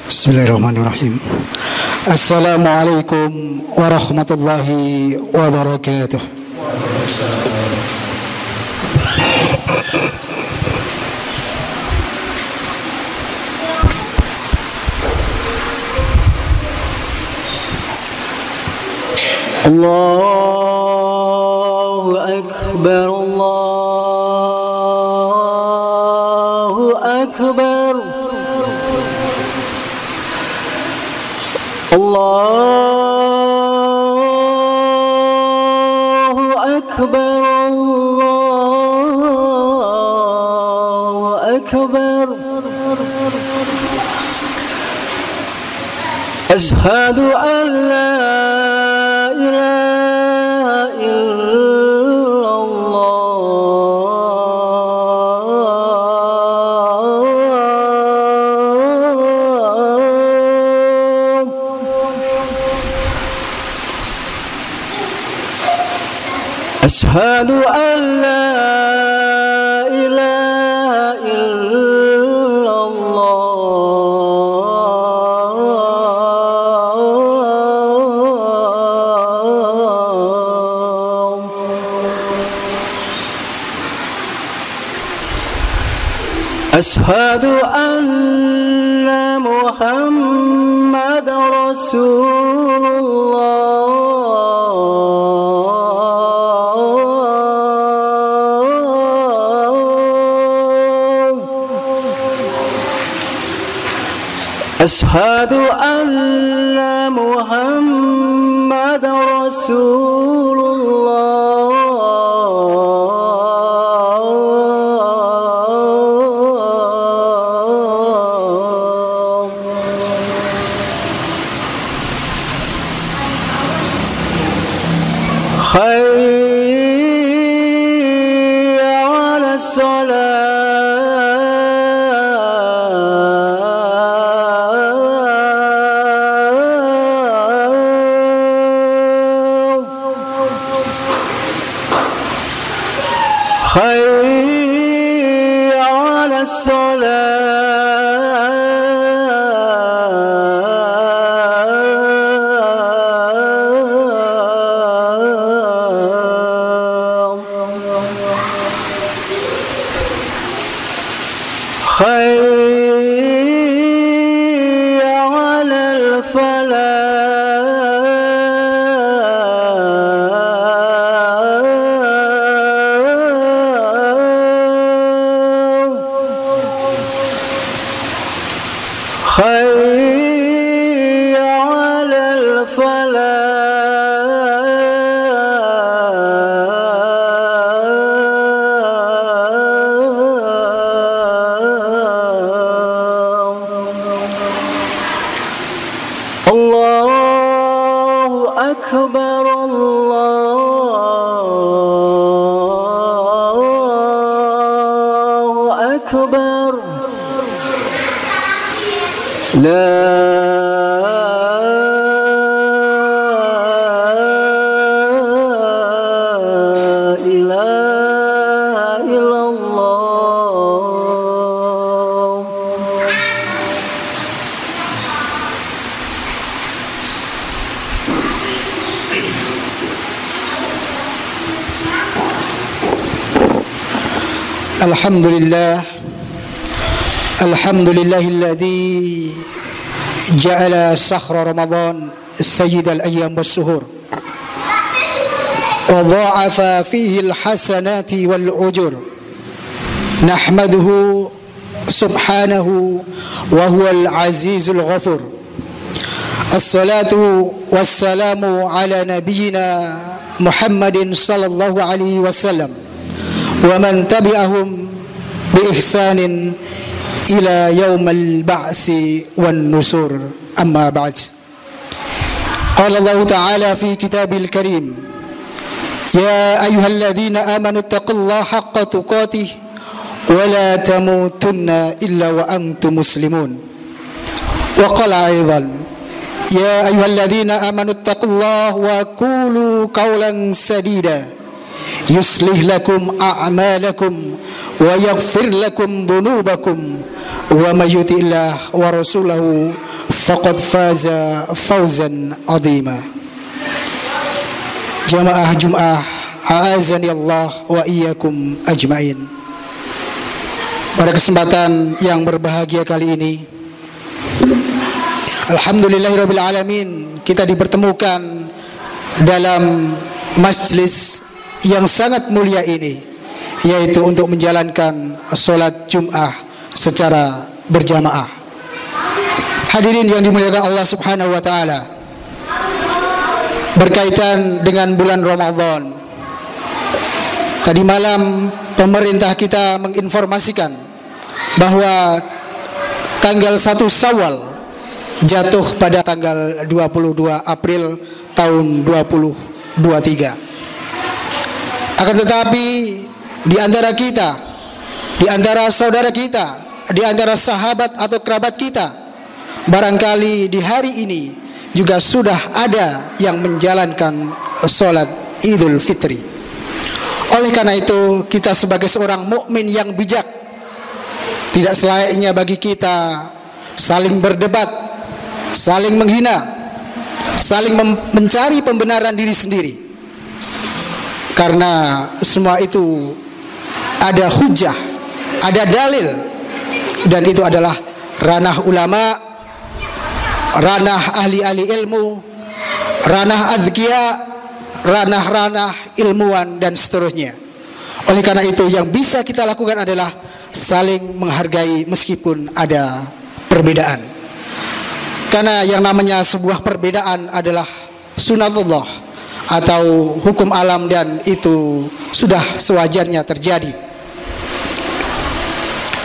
Bismillahirrahmanirrahim. Assalamualaikum warahmatullahi wabarakatuh. Allahu Akbar, Allahu Akbar. Allahu Akbar, Allahu Akbar. Ashhadu an la ilaha illallah. أشهد أن لا إله إلا الله. أشهد أن محمد رسول الله. أشهد أن محمد رسول الله. حي على الصلاة. حي على الصلاة. حي على الفلاح. حي على الفلاح. الله أكبر، الله أكبر. لا إله إلا الله. Alhamdulillah. Alhamdulillahilladzi ja'ala sahra Ramadan sayyidal ayyam was-suhur wa dha'afa fihi al-hasanati wal-ujur. Nahmaduhu subhanahu wa huwal azizul ghafur. Assalatu wassalamu ala nabiyyina Muhammadin sallallahu alaihi wasallam wa man tabi'ahum bi ihsanin ila yaumil ba'si wan nusur. Amma ba'd. Qala Allah Ta'ala fi kitabil karim, ya ayyuhalladzina amanu taqullaha haqqa tuqatih wa la tamutunna illa wa antum muslimun. Wa qala aidan, ya ayyuhalladzina amanu taqullaha wa qulu qawlan sadida yuslih lakum a'malakum wa yaghfir lakum dhunubakum wa may yuti'illah wa rasulahu faqad faza fawzan 'azima. Jamaah Jum'ah, a'azani Allah wa iyyakum ajmain. Pada kesempatan yang berbahagia kali ini, alhamdulillahirabbil alamin, kita dipertemukan dalam majlis yang sangat mulia ini, yaitu untuk menjalankan sholat Jum'ah secara berjamaah. Hadirin yang dimuliakan Allah Subhanahu wa Ta'ala, berkaitan dengan bulan Ramadan, tadi malam pemerintah kita menginformasikan bahwa tanggal 1 Syawal jatuh pada tanggal 22 April tahun 2023. Akan tetapi di antara kita, di antara saudara kita, di antara sahabat atau kerabat kita, barangkali di hari ini juga sudah ada yang menjalankan sholat Idul Fitri. Oleh karena itu, kita sebagai seorang mukmin yang bijak, tidak selayaknya bagi kita saling berdebat, saling menghina, saling mencari pembenaran diri sendiri. Karena semua itu ada hujah, ada dalil, dan itu adalah ranah ulama, ranah ahli-ahli ilmu, ranah azkiya, ranah-ranah ilmuwan, dan seterusnya. Oleh karena itu, yang bisa kita lakukan adalah saling menghargai meskipun ada perbedaan. Karena yang namanya sebuah perbedaan adalah sunatullah atau hukum alam, dan itu sudah sewajarnya terjadi.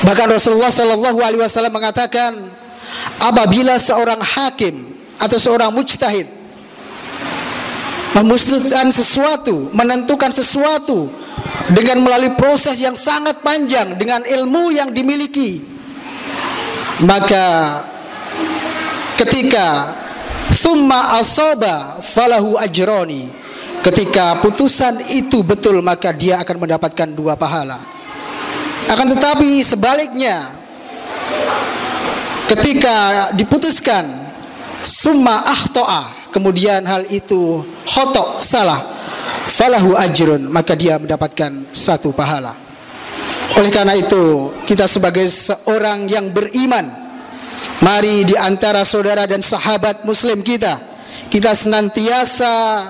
Bahkan Rasulullah SAW mengatakan, apabila seorang hakim atau seorang mujtahid memutuskan sesuatu, menentukan sesuatu dengan melalui proses yang sangat panjang dengan ilmu yang dimiliki, maka ketika summa asaba falahu ajroni, ketika putusan itu betul, maka dia akan mendapatkan 2 pahala. Akan tetapi sebaliknya, ketika diputuskan summa akhto'a, kemudian hal itu khotok, salah, falahu ajrun, maka dia mendapatkan 1 pahala. Oleh karena itu, kita sebagai seorang yang beriman, mari di antara saudara dan sahabat muslim kita senantiasa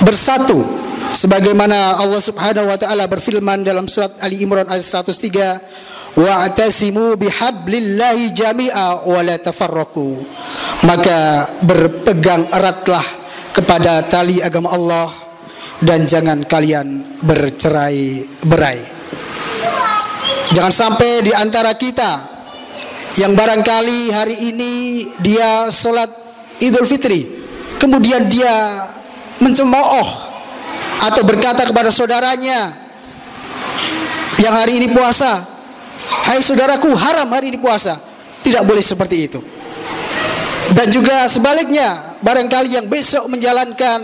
bersatu, sebagaimana Allah Subhanahu wa Ta'ala berfirman dalam surat Ali Imran ayat 103, wa'tasimu bihablillahi jami'a wa la tafarraqu, maka berpegang eratlah kepada tali agama Allah dan jangan kalian bercerai-berai. Jangan sampai di antara kita yang barangkali hari ini dia sholat Idul Fitri, kemudian dia mencemooh atau berkata kepada saudaranya yang hari ini puasa, hai saudaraku, haram hari ini puasa. Tidak boleh seperti itu. Dan juga sebaliknya, barangkali yang besok menjalankan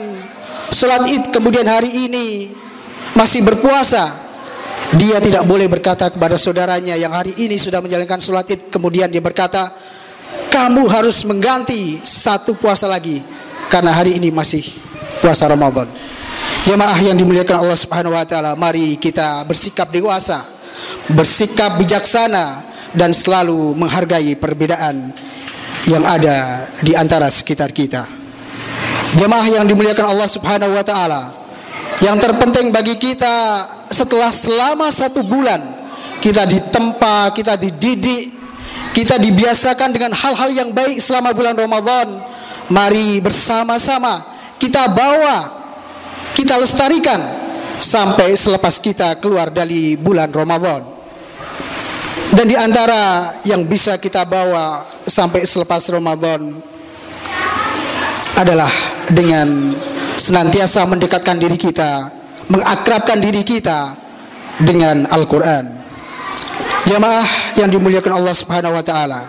sholat Id kemudian hari ini masih berpuasa, dia tidak boleh berkata kepada saudaranya yang hari ini sudah menjalankan sholat Id, kemudian dia berkata, kamu harus mengganti 1 puasa lagi karena hari ini masih puasa Ramadan. Jemaah yang dimuliakan Allah Subhanahu wa Ta'ala, mari kita bersikap dewasa, bersikap bijaksana, dan selalu menghargai perbedaan yang ada di antara sekitar kita. Jemaah yang dimuliakan Allah Subhanahu wa Ta'ala, yang terpenting bagi kita setelah selama 1 bulan kita ditempa, kita dididik, kita dibiasakan dengan hal-hal yang baik selama bulan Ramadan, mari bersama-sama kita bawa, kita lestarikan sampai selepas kita keluar dari bulan Ramadan. Dan di antara yang bisa kita bawa sampai selepas Ramadan adalah dengan senantiasa mendekatkan diri kita, mengakrabkan diri kita dengan Al-Quran. Jamaah yang dimuliakan Allah Subhanahu wa ta'ala,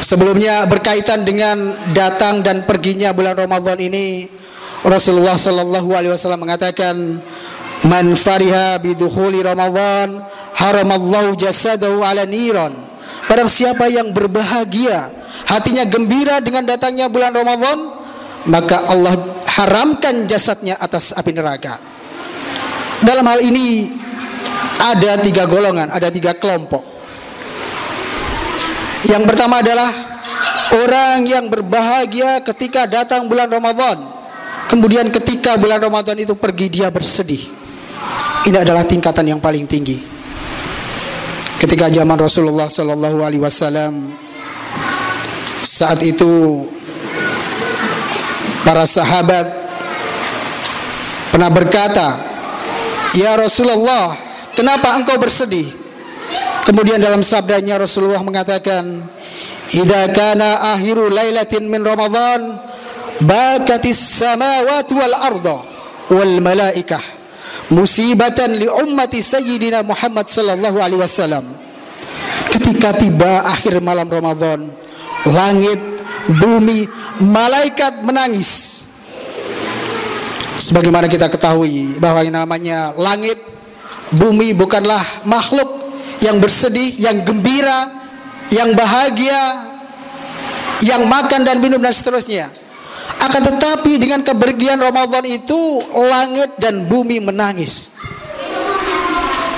sebelumnya berkaitan dengan datang dan perginya bulan Ramadan ini, Rasulullah sallallahu alaihi wasallam mengatakan, "Man fariha bidukhuli Ramadan, haramallahu jasadahu ala niran." Barang siapa yang berbahagia, hatinya gembira dengan datangnya bulan Ramadan, maka Allah haramkan jasadnya atas api neraka. Dalam hal ini ada 3 golongan, ada 3 kelompok. Yang pertama adalah orang yang berbahagia ketika datang bulan Ramadan, kemudian ketika bulan Ramadan itu pergi dia bersedih. Ini adalah tingkatan yang paling tinggi. Ketika zaman Rasulullah sallallahu alaihi wasallam, saat itu para sahabat pernah berkata, "Ya Rasulullah, kenapa engkau bersedih?" Kemudian dalam sabdanya Rasulullah mengatakan, "Idza kana akhiru lailatin min Ramadan, bakatis samawati wal arda wal malaikah musibatan li ummati sayyidina Muhammad sallallahu alaihi wasallam." Ketika tiba akhir malam Ramadan, langit, bumi, malaikat menangis. Sebagaimana kita ketahui bahwa yang namanya langit, bumi bukanlah makhluk yang bersedih, yang gembira, yang bahagia, yang makan dan minum dan seterusnya. Akan tetapi dengan kepergian Ramadan itu, langit dan bumi menangis.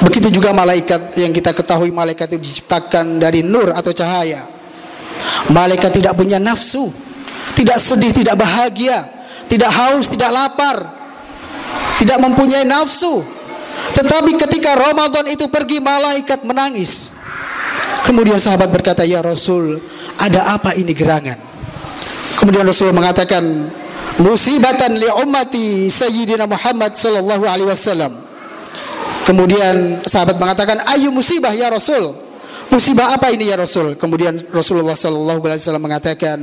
Begitu juga malaikat, yang kita ketahui malaikat itu diciptakan dari nur atau cahaya. Malaikat tidak punya nafsu, tidak sedih, tidak bahagia, tidak haus, tidak lapar, tidak mempunyai nafsu. Tetapi ketika Ramadan itu pergi, malaikat menangis. Kemudian sahabat berkata, "Ya Rasul, ada apa ini gerangan?" Kemudian Rasul mengatakan, "Musibatan li ummati sayyidina Muhammad sallallahu alaihi wasallam." Kemudian sahabat mengatakan, "Ayu musibah ya Rasul? Musibah apa ini ya Rasul?" Kemudian Rasulullah sallallahu alaihi wasallam mengatakan,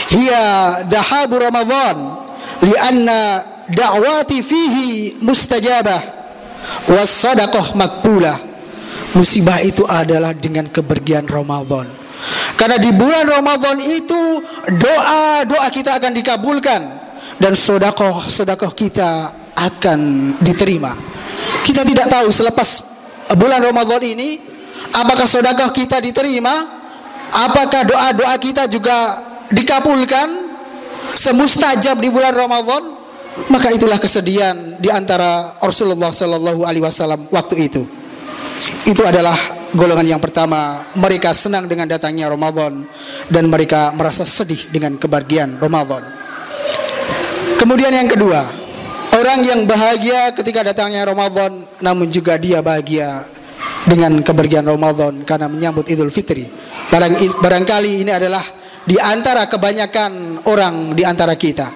"Hiya dahabu Ramadan li'anna da'wati fihi mustajabah was sadaqah makbulah." Musibah itu adalah dengan kepergian Ramadan. Karena di bulan Ramadan itu doa-doa kita akan dikabulkan dan sedekah kita akan diterima. Kita tidak tahu selepas bulan Ramadan ini apakah sedekah kita diterima, apakah doa-doa kita juga dikabulkan semustajab di bulan Ramadan. Maka itulah kesedihan di antara Rasulullah sallallahu alaihi wasallam waktu itu. Itu adalah golongan yang pertama, mereka senang dengan datangnya Ramadan dan mereka merasa sedih dengan kepergian Ramadan. Kemudian yang kedua, orang yang bahagia ketika datangnya Ramadan, namun juga dia bahagia dengan kepergian Ramadan karena menyambut Idul Fitri. Barangkali ini adalah di antara kebanyakan orang di antara kita.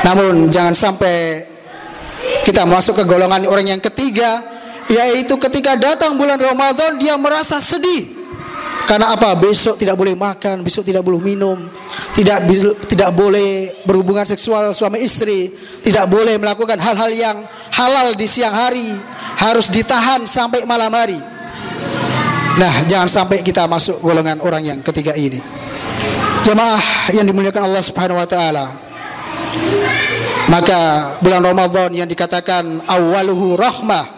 Namun jangan sampai kita masuk ke golongan orang yang ketiga, yaitu ketika datang bulan Ramadan dia merasa sedih. Karena apa? Besok tidak boleh makan, besok tidak boleh minum, tidak boleh berhubungan seksual suami istri, tidak boleh melakukan hal-hal yang halal di siang hari, harus ditahan sampai malam hari. Nah, jangan sampai kita masuk golongan orang yang ketiga ini. Jemaah yang dimuliakan Allah Subhanahu wa taala, maka bulan Ramadan yang dikatakan awaluhu rahmah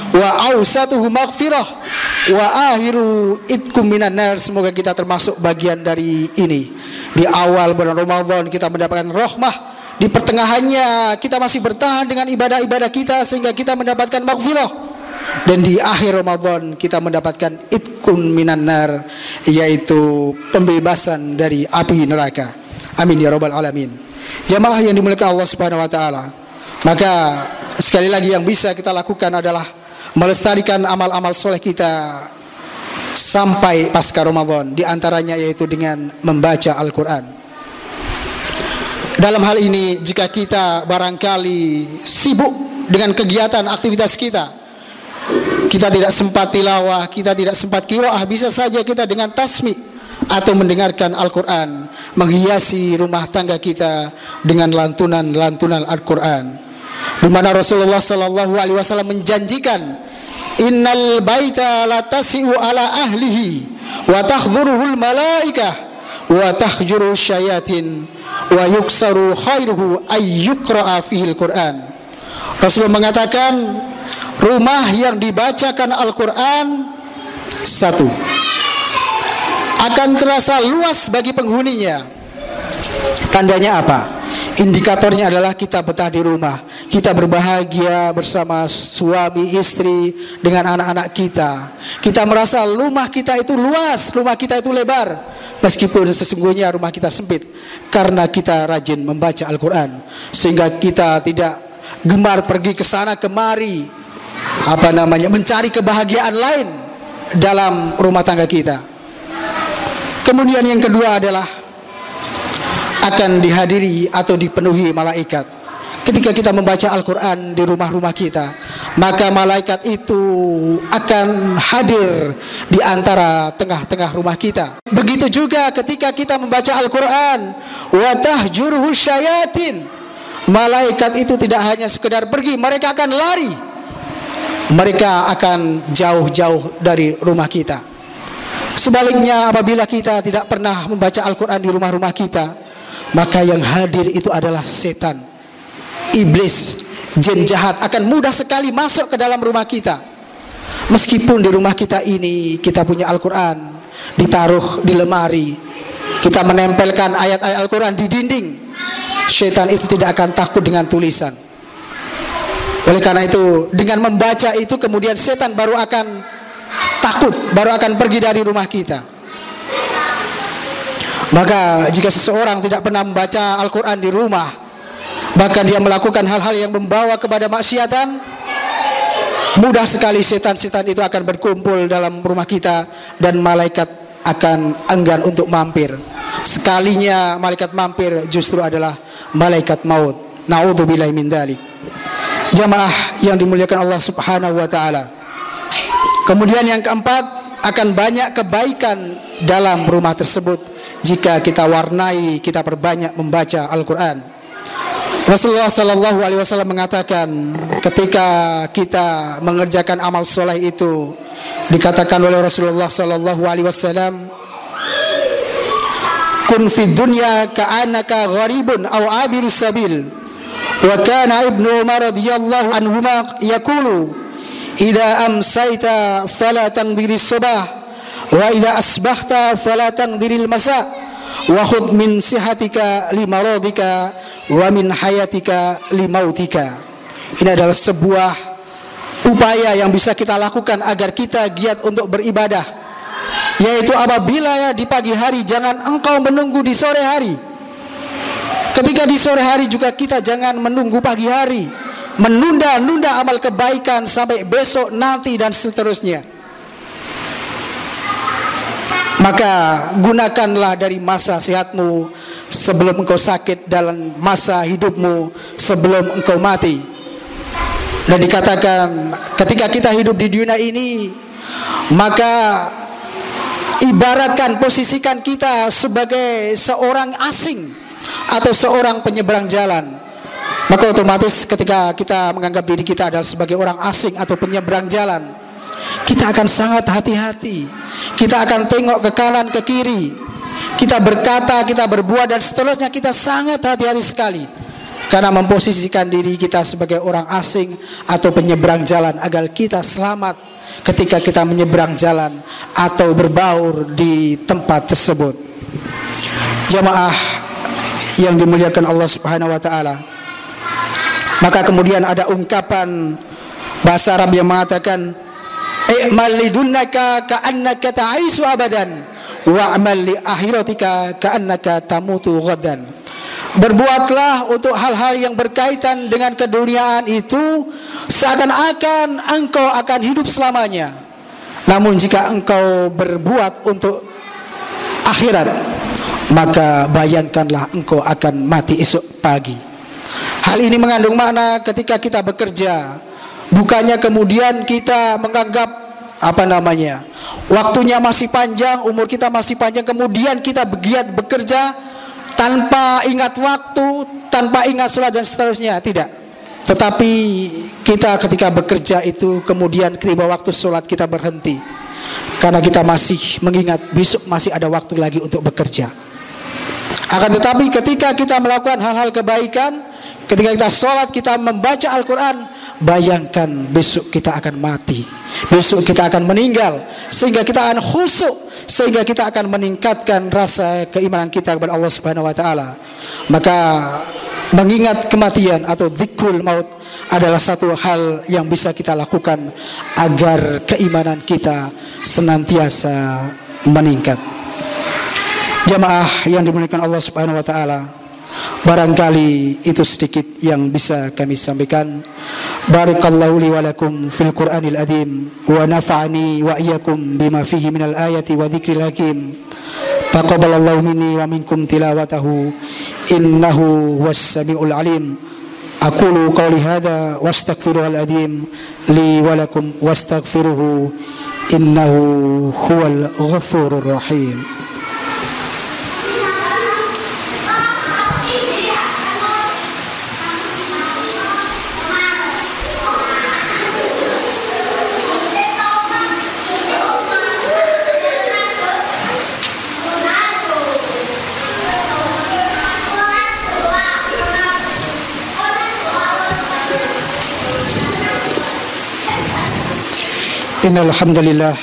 wa awsatuhu maghfirah wa akhiru itkum minan nar, semoga kita termasuk bagian dari ini. Di awal bulan Ramadan kita mendapatkan rahmah, di pertengahannya kita masih bertahan dengan ibadah-ibadah kita sehingga kita mendapatkan maghfirah, dan di akhir Ramadan kita mendapatkan itkum minan nar, yaitu pembebasan dari api neraka. Amin ya rabbal alamin. Jamaah yang dimuliakan Allah Subhanahu wa taala, maka sekali lagi yang bisa kita lakukan adalah melestarikan amal-amal soleh kita sampai pasca Ramadan. Di antaranya yaitu dengan membaca Al-Quran. Dalam hal ini jika kita barangkali sibuk dengan kegiatan aktivitas kita. Kita tidak sempat tilawah, kita tidak sempat qiraah, bisa saja kita dengan tasmi' atau mendengarkan Al-Quran, menghiasi rumah tangga kita dengan lantunan-lantunan Al-Quran, di mana Rasulullah sallallahu alaihi wasallam menjanjikan, innal baita la tasi'u ala ahlihi wa tahdhuruhul malaikah wa tahjuru syayatin wa yuksaru khairuhu ay yuqra'a fihil Quran. Rasulullah mengatakan, rumah yang dibacakan Al-Quran, satu, akan terasa luas bagi penghuninya. Tandanya apa? Indikatornya adalah kita betah di rumah, kita berbahagia bersama suami istri dengan anak-anak kita. Kita merasa rumah kita itu luas, rumah kita itu lebar, meskipun sesungguhnya rumah kita sempit, karena kita rajin membaca Al-Quran, sehingga kita tidak gemar pergi ke sana kemari, mencari kebahagiaan lain dalam rumah tangga kita. Kemudian yang kedua adalah akan dihadiri atau dipenuhi malaikat. Ketika kita membaca Al-Quran di rumah-rumah kita, maka malaikat itu akan hadir di antara tengah-tengah rumah kita. Begitu juga ketika kita membaca Al-Quran, wa tahjuruhu syayatin, malaikat itu tidak hanya sekedar pergi, mereka akan lari, mereka akan jauh-jauh dari rumah kita. Sebaliknya, apabila kita tidak pernah membaca Al-Quran di rumah-rumah kita, maka yang hadir itu adalah setan, iblis, jin jahat akan mudah sekali masuk ke dalam rumah kita. Meskipun di rumah kita ini kita punya Al-Quran ditaruh di lemari, kita menempelkan ayat-ayat Al-Quran di dinding, setan itu tidak akan takut dengan tulisan. Oleh karena itu, dengan membaca itu kemudian setan baru akan takut, baru akan pergi dari rumah kita. Maka jika seseorang tidak pernah membaca Al-Quran di rumah, bahkan dia melakukan hal-hal yang membawa kepada maksiatan, mudah sekali setan-setan itu akan berkumpul dalam rumah kita, dan malaikat akan enggan untuk mampir. Sekalinya malaikat mampir justru adalah malaikat maut. Na'udzubillahi min dzalik. Jamaah yang dimuliakan Allah Subhanahu wa taala. Kemudian yang keempat, akan banyak kebaikan dalam rumah tersebut jika kita warnai, kita perbanyak membaca Al-Quran. Rasulullah sallallahu alaihi wasallam mengatakan, ketika kita mengerjakan amal soleh itu, dikatakan oleh Rasulullah sallallahu alaihi wasallam, kun fid dunya ka'annaka gharibun aw abirus sabil. Wa kana Ibnu Umar radhiyallahu anhuma yaqulu, idza amsayta fala tanziris subah wa idza asbahta fala tanziril masa wa khudh min sihatika limaradika wa min hayatika limautika. Ini adalah sebuah upaya yang bisa kita lakukan agar kita giat untuk beribadah, yaitu apabila di pagi hari jangan engkau menunggu di sore hari. Ketika di sore hari juga kita jangan menunggu pagi hari, menunda-nunda amal kebaikan sampai besok nanti dan seterusnya. Maka gunakanlah dari masa sehatmu sebelum engkau sakit, dalam masa hidupmu sebelum engkau mati. Dan dikatakan ketika kita hidup di dunia ini, maka ibaratkan, posisikan kita sebagai seorang asing atau seorang penyeberang jalan. Maka otomatis ketika kita menganggap diri kita adalah sebagai orang asing atau penyeberang jalan, kita akan sangat hati-hati. Kita akan tengok ke kanan ke kiri, kita berkata, kita berbuat dan seterusnya, kita sangat hati-hati sekali, karena memposisikan diri kita sebagai orang asing atau penyeberang jalan, agar kita selamat ketika kita menyeberang jalan atau berbaur di tempat tersebut. Jamaah yang dimuliakan Allah Subhanahu wa taala. Maka kemudian ada ungkapan bahasa Arab yang mengatakan, i'mal lidunnaka ka'annaka ta'isu abadan wa'mal li akhiratika ka'annaka tamutu ghadan. Berbuatlah untuk hal-hal yang berkaitan dengan keduniaan itu seakan-akan engkau akan hidup selamanya. Namun jika engkau berbuat untuk akhirat, maka bayangkanlah engkau akan mati esok pagi. Hal ini mengandung makna ketika kita bekerja, bukannya kemudian kita menganggap waktunya masih panjang, umur kita masih panjang, kemudian kita giat bekerja tanpa ingat waktu, tanpa ingat sholat dan seterusnya. Tidak. Tetapi kita ketika bekerja itu kemudian tiba waktu sholat kita berhenti, karena kita masih mengingat besok masih ada waktu lagi untuk bekerja. Akan tetapi ketika kita melakukan hal-hal kebaikan, ketika kita sholat, kita membaca Al-Quran, bayangkan besok kita akan mati, besok kita akan meninggal, sehingga kita akan khusyuk, sehingga kita akan meningkatkan rasa keimanan kita kepada Allah Subhanahu wa taala. Maka mengingat kematian atau dzikrul maut adalah satu hal yang bisa kita lakukan agar keimanan kita senantiasa meningkat. Jamaah yang dimuliakan Allah Subhanahu wa taala, barangkali itu sedikit yang bisa kami sampaikan. Barakallahu li wa lakum fil Qur'anil azim wa nafa'ani wa iyyakum bima fihi minal ayati wa dzikril hakim. Taqabbalallahu minni wa minkum tilawatahu innahu was samiul alim. Aqulu qawli hadza wastaghfirullahal azim li wa lakum wastaghfiruhu innahu huwal ghafurur rahim. Innal hamdalillah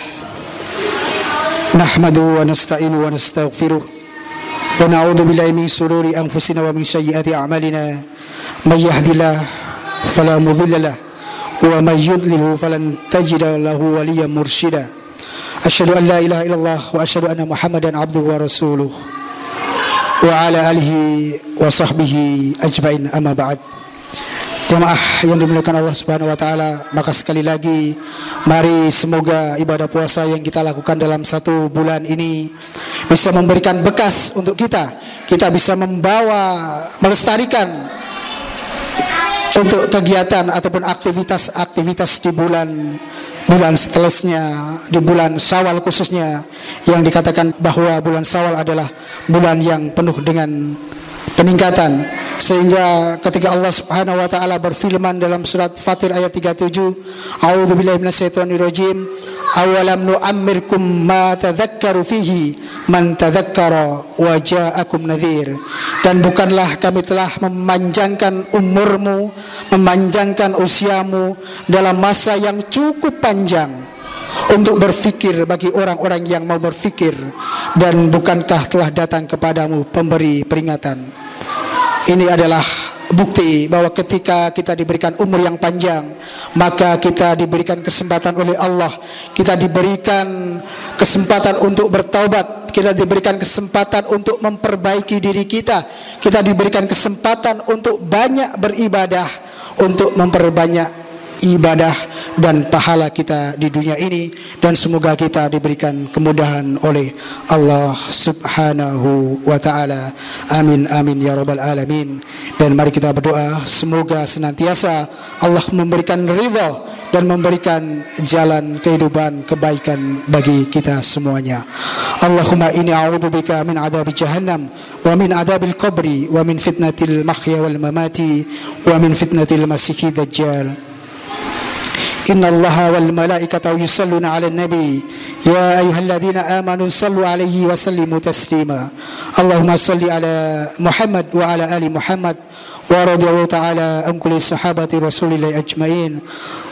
nahmaduhu wa nasta'inuhu wa nastaghfiruh wa na'udzu billahi min shururi anfusina wa min sayyiati a'malina may yahdihillahu fala mudilla lahu wa may yudlilhu falan tajida lahu waliyyan mursyida. Asyhadu an la ilaha illallah wa asyhadu anna Muhammadan abduhu wa rasuluh wa ala alihi wa sahbihi ajmain, amma ba'd. Jemaah yang dimuliakan Allah Subhanahu wa taala, maka sekali lagi mari semoga ibadah puasa yang kita lakukan dalam satu bulan ini bisa memberikan bekas untuk kita. Kita bisa membawa, melestarikan untuk kegiatan ataupun aktivitas-aktivitas di bulan setelahnya, di bulan Syawal khususnya, yang dikatakan bahwa bulan Syawal adalah bulan yang penuh dengan peningkatan. Sehingga ketika Allah Subhanahu wa taala berfirman dalam surat Fatir ayat 37, A'udzubillahi minasyaitonirrajim, awalam nu'ammirkum ma tadzakkaru fihi man tadzakkara wa ja'akum nadhir. Dan bukanlah kami telah memanjangkan umurmu, memanjangkan usiamu dalam masa yang cukup panjang untuk berfikir bagi orang-orang yang mau berfikir, dan bukankah telah datang kepadamu pemberi peringatan. Ini adalah bukti bahwa ketika kita diberikan umur yang panjang, maka kita diberikan kesempatan oleh Allah, kita diberikan kesempatan untuk bertaubat, kita diberikan kesempatan untuk memperbaiki diri kita, kita diberikan kesempatan untuk banyak beribadah, untuk memperbanyak ibadah dan pahala kita di dunia ini. Dan semoga kita diberikan kemudahan oleh Allah Subhanahu wa ta'ala. Amin amin ya rabbal alamin. Dan mari kita berdoa semoga senantiasa Allah memberikan ridha dan memberikan jalan kehidupan kebaikan bagi kita semuanya. Allahumma inni a'udzubika min adzabi jahannam wa min adzabil qabri wa min fitnatil mahya wal mamati wa min fitnatil masiihid dajjal. Inna Allaha wal malaikatahu yusalluna 'alan nabi ya ayyuhalladzina amanu sallu 'alaihi wa sallimu taslima. Allahumma salli 'ala Muhammad wa 'ala ali Muhammad wa radhiyallahu ta'ala an kulli sahabati Rasulillah ajmain.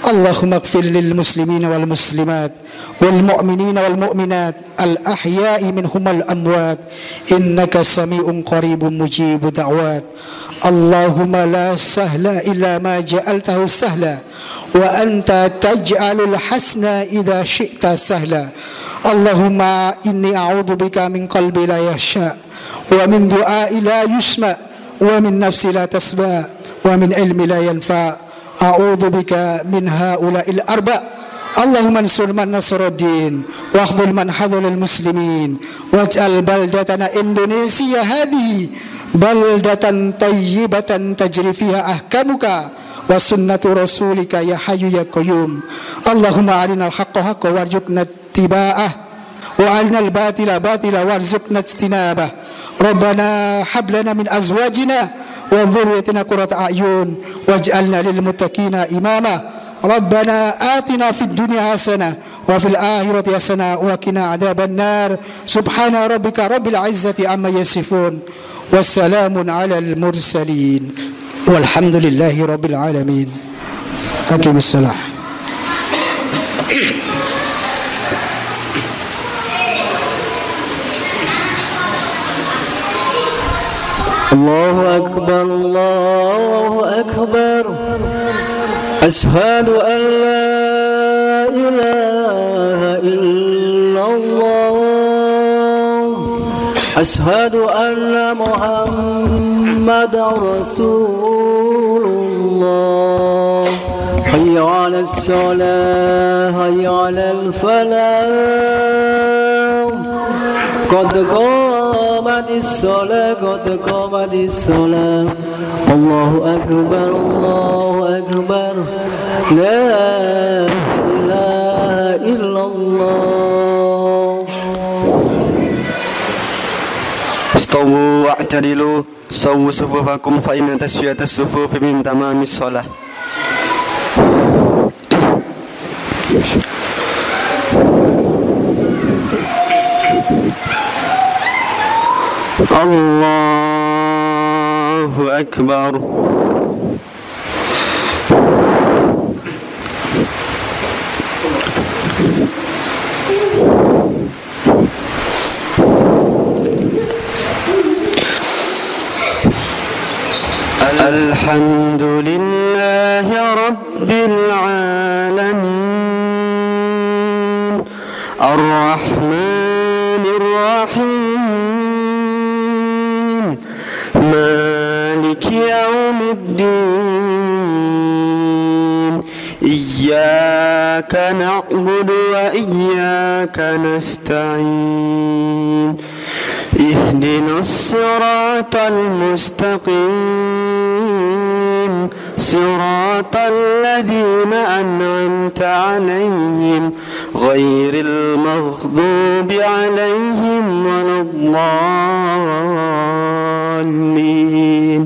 Allahumma ighfir lil muslimina wal muslimat wal mu'minina wal mu'minat al ahya'i minhum wal amwat innaka sami'un qaribun mujibud da'wat. Allahumma la sahla illa ma ja'altahu sahla wa anta taj'alul hasna idza syi'ta sahla. Allahumma inni a'udzubika min qalbi la yahsha wa min du'a'i la yusma wa min nafsi la tasba wa min ilmi la yanfa. A'udzubika min ha'ula'il arba'. Allahumma ansur man nasruddin wa akhdhul man hadhal muslimin waj'al baldatana Indonesia hadihi baldatan tayyibatan tajri fiha ahkamuka wa sunnatu rasulika ya hayyu ya qayyum. Allahumma arinal haqqa haqqa warzuqna ittiba'ah wa arinal batila batila warzuqna ijtinabah. Rabbana hab lana min azwajina wa dhurriyyatina qurrata a'yun waj'alna lil muttaqina imama. Rabbana atina fid dunya hasanah wa fil akhirati hasanah wa qina adzabannar. Subhana rabbika rabbil izzati amma yasifun. Wassalamun alal mursalin. Walhamdulillahi rabbil alamin. Aqimus salah. Allahu akbar, Allahu akbar. Ashhadu an la ilaha illallah. Ashhadu anna Muhammadar Rasulullah. Hayya 'alas salah, hayya 'alal falah. Qad qamatis salah, qad qamatis salah. Allahu akbar, Allahu akbar. La ilaha illallah. Istawu wa'tadilu sawwu sufufakum fa inna taswiyatas sufufi min tamamis shalah. Allahu akbar. Alhamdulillahi rabbil alamin. Ar-Rahmanir Rahim. Maliki yaumiddin. Iyyaka na'budu wa iyyaka nasta'in. Ihdinas siratal mustaqim. Siratal ladzina an'amta 'alaihim ghairil maghdubi 'alaihim waladdallin.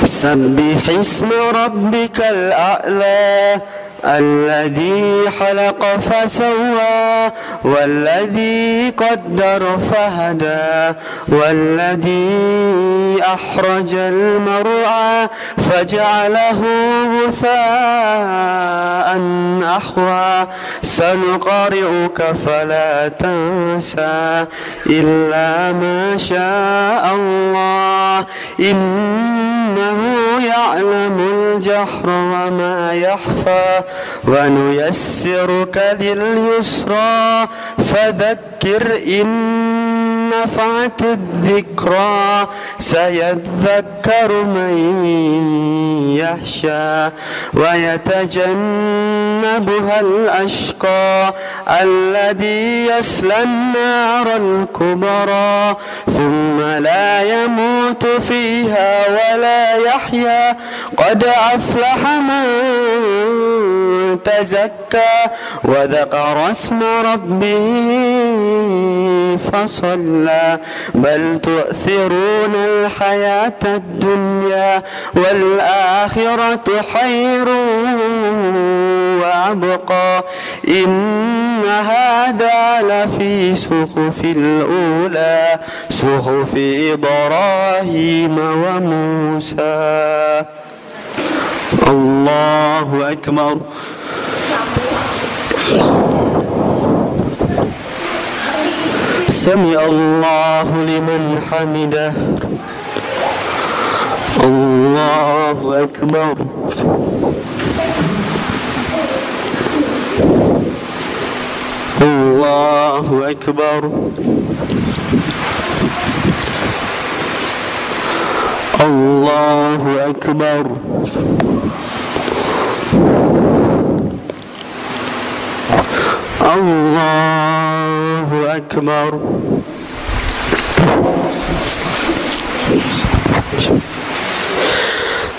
Sabbih isma rabbikal a'la. الذي خلق فسوى والذي قدر فهدى والذي أخرج المرعى فجعله غثاء أحوى سنقرئك فلا تنسى إلا ما شاء الله إنه يعلم الجهر وما يخفى ونيسرك لليسرى فذكر إن نفعت الذكرى سيذكر من يخشى ويتجنبها الأشقى الذي يصلى النار الكبرى ثم لا يموت فيها ولا يحيا قد أفلح من تزكى وذكر اسم ربه فصلى بل تؤثرون الحياة الدنيا والآخرة خير وأبقى إن هذا لفي صحف الأولى صحف إبراهيم وموسى. الله أكبر. سمع الله لمن حمده. الله أكبر. الله أكبر. الله أكبر. الله أكبر.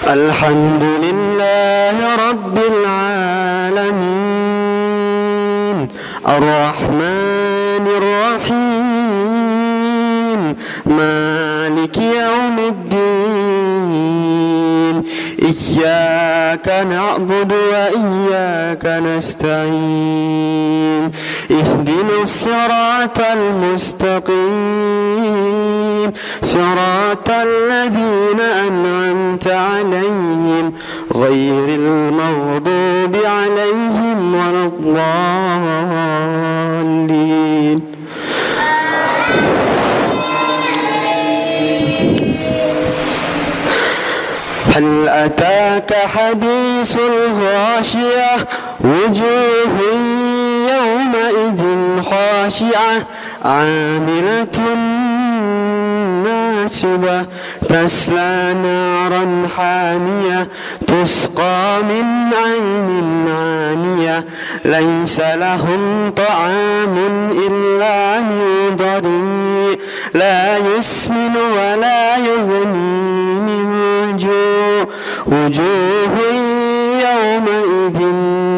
الحمد لله رب العالمين الرحمن الرحيم مالك يوم الدين إياك نعبد وإياك نستعين اهدنا الصراط المستقيم صراط الذين أنعمت عليهم غير المغضوب عليهم ولا الضالين. هل أتاك حديث الغاشية وجوه يومئذ خاشعة عاملة ناصبة تصلى نارا حامية تسقى من عين آنية ليس لهم طعام إلا من ضريع لا يسمن ولا يغني من جوع وجوه يومئذ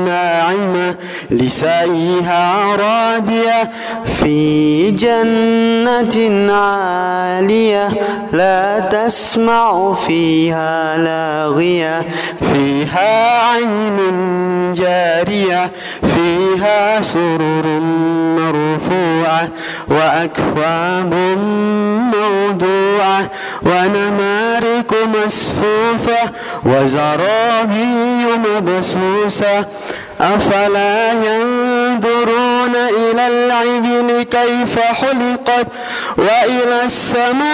ناعمة لسعيها راضية في جنة عالية لا تسمع فيها لاغية فيها عين جارية فيها سرر مرفوعة وأكواب موضوعة ونمارق مصفوفة وزرابي مبثوثة أفلا ينظرون إلى الإبل كيف خلقت وإلى السماء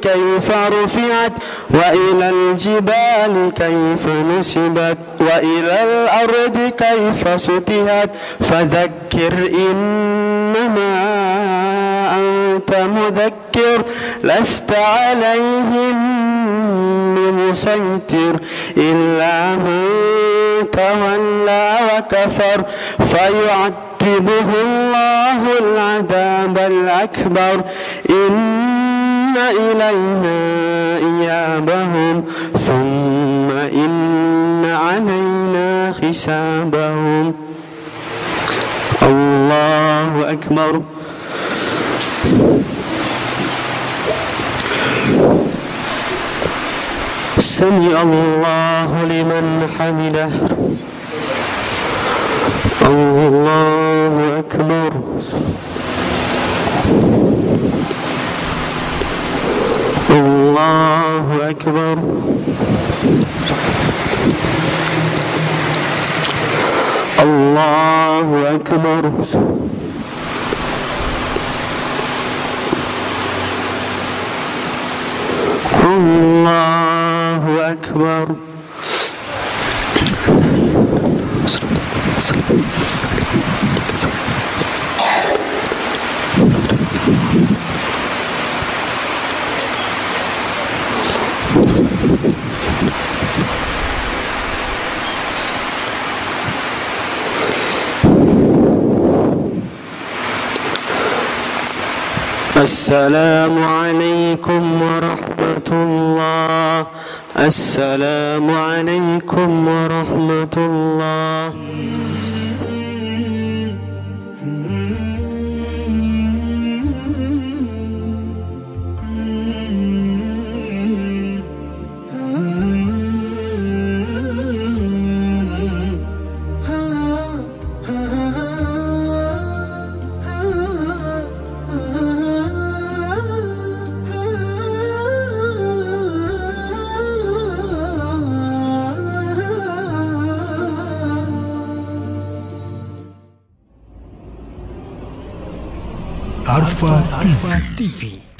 كيف رفعت وإلى الجبال كيف نصبت وإلى الأرض كيف سطحت فذكر إنما أنت مذكر لست عليهم بمسيطر إلا من تولى وكفر فيعذبه الله العذاب الأكبر إن إلينا إيابهم ثم إن علينا حسابهم. الله أكبر. سمع الله لمن حمده. الله أكبر. الله أكبر. الله أكبر. الله أكبر. السلام عليكم ورحمة الله. السلام عليكم ورحمة الله. Arfa TV.